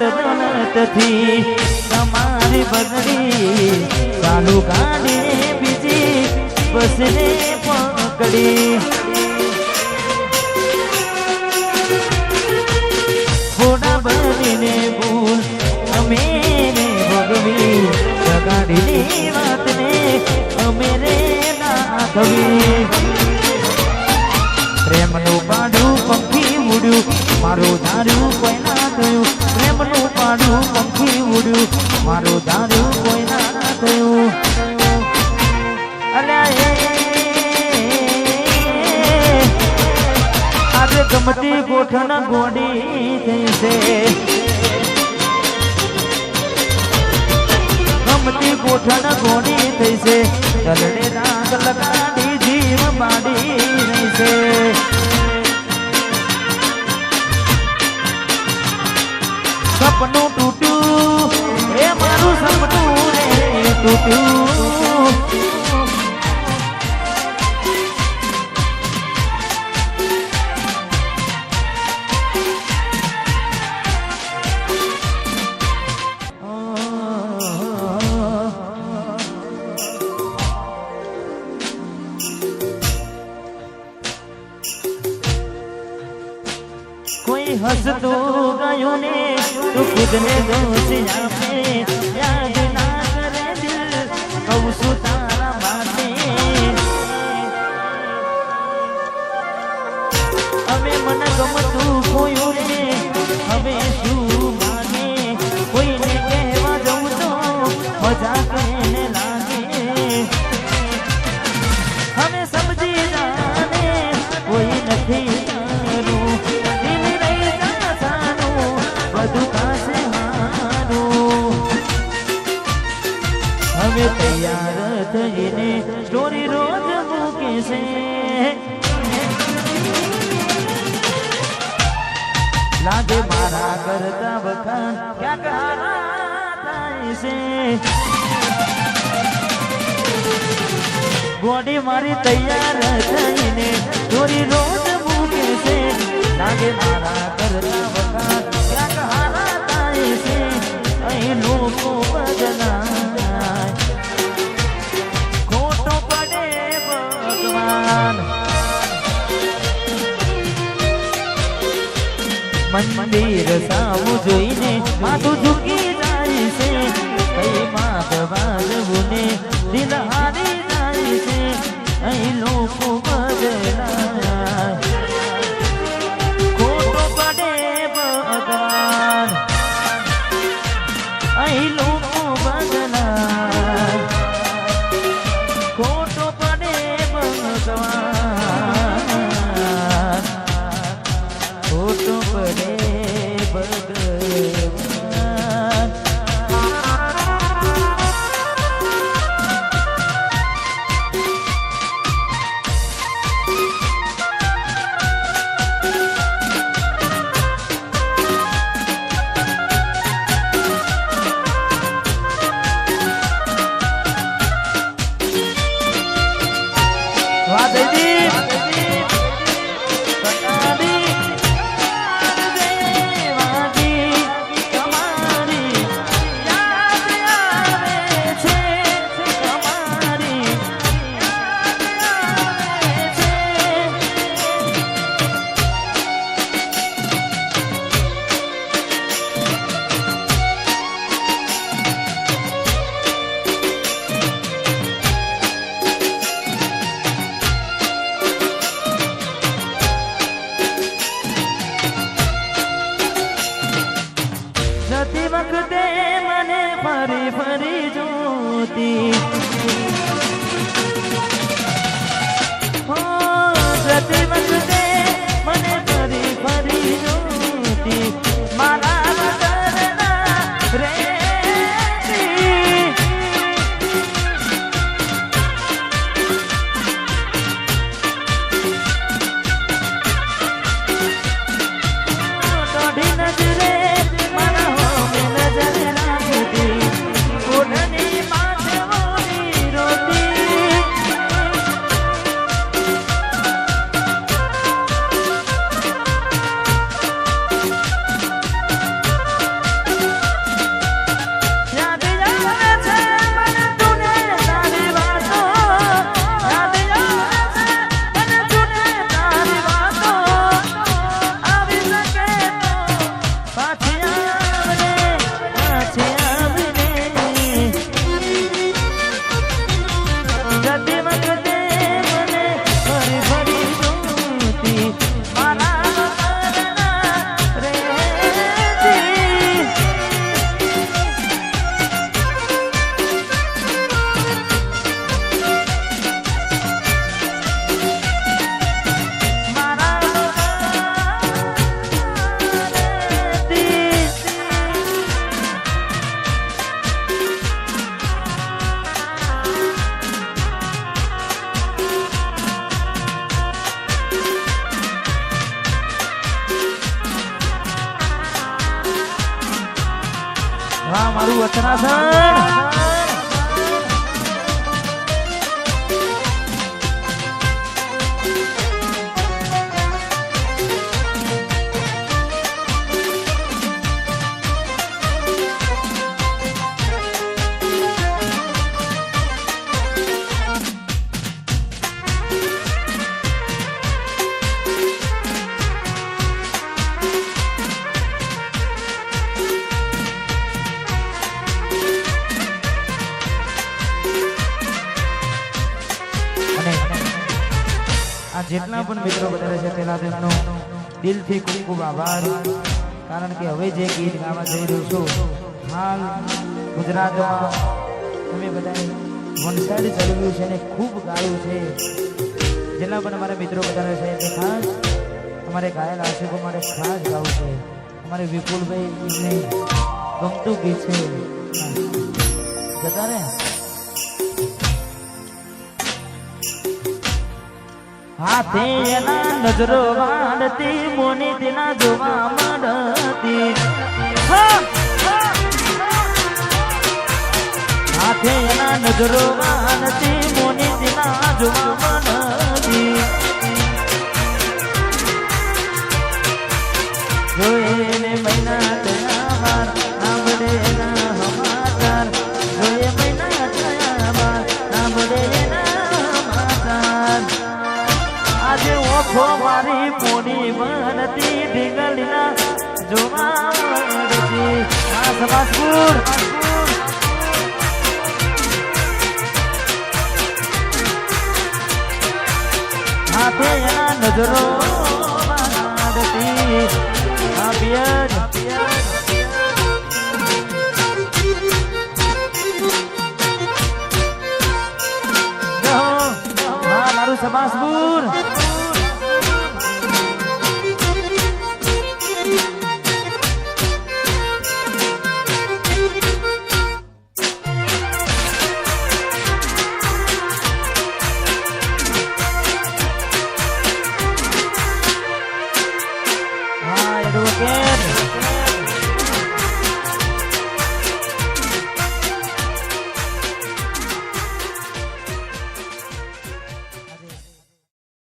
દોલતથી તમારી બગડી ચાલુ ગાડી બીજી બસને પકડી ઘોડા બનીને ભૂલ અમે ને ભોગવી જગાડીની વાતને અમે રે ના થવી પ્રેમનું પાડું પંખી ઉડ્યું મારું ધાર્યું કોઈ ના થયું પ્રેમનું પાડું પંખી ઉડ્યું મારું ધાર્યું કોઈ ના થયું અલ્યા આજે ગમતી ગોઠણ ગોડી થઈ છે ગમતી ગોઠણ ગોડી થઈ છે ચલડે રાગ લગાડી જીવ બાડી રહી છે સપનું તૂટ્યું એ મારું સપનું રે તૂટ્યું કોઈ હસતું ગયું ને તું ખુદને દોષ આપે યાદ ના કરે દિલ કહું છું તારા માટે હવે મને ગમતું કોયું રે હવે શું માને કોઈને કહેવા જવું તો મજા કહેને લાગે હવે સમજી જાને કોઈ નથી હવે તૈયાર થઈને સ્ટોરી રોજ મૂકે છે લાગે મારા કરતા વખાણ ક્યાંક હારા થાય છે ગોડી મારી તૈયાર થઈને સ્ટોરી રોજ મૂકે છે લાગે મારા કરતા વખાણ ક્યાંક હારા થાય છે અહીં લોકો બદલા મંદિર સામું જોઈને માથું ઝૂકી જાય છે કઈ માત વાજવું ને દિલ હારી જાય છે અહીં લોકો બદલાય ખોટો પડે ભગવાન અહીં લોકો બદલાય ખોટો પડે ભગવાન ખોટો પડે ભગવાન મારું વચનાસન જેટલા પણ મિત્રો બધા છે તેના તેમનો દિલથી ખૂબ ખૂબ આભાર કારણ કે હવે જે ગીત ગાવા જઈ રહ્યો છું હાલ ગુજરાતમાં તમે બધા વનસાડી ચલાવ્યું છે અને ખૂબ ગાયું છે જેટલા પણ અમારા મિત્રો બધા છે તે ખાસ અમારે ગાયેલ આશિકો મારે ખાસ ગાવું છે અમારે વિપુલભાઈ એમને ગમતું ગીત છે જતા રે હાથે એના નજરો વાળતી મોની તેના જોવા મળતી હાથે એના નજરો વાળતી મોની તેના જોવા મળતી જોયે ને મહિના થયા બાર સાંભળે એના સમાચાર જોયે મહિના થયા બાર સાંભળે એના સમાચાર આજે ઓખો મારી મોની બનતી ઢીંગલીના જોવા મળતી આ સવાસપુર હાથે એના નજરો મારતી આ પિયર મારું સવાસપુર Okay.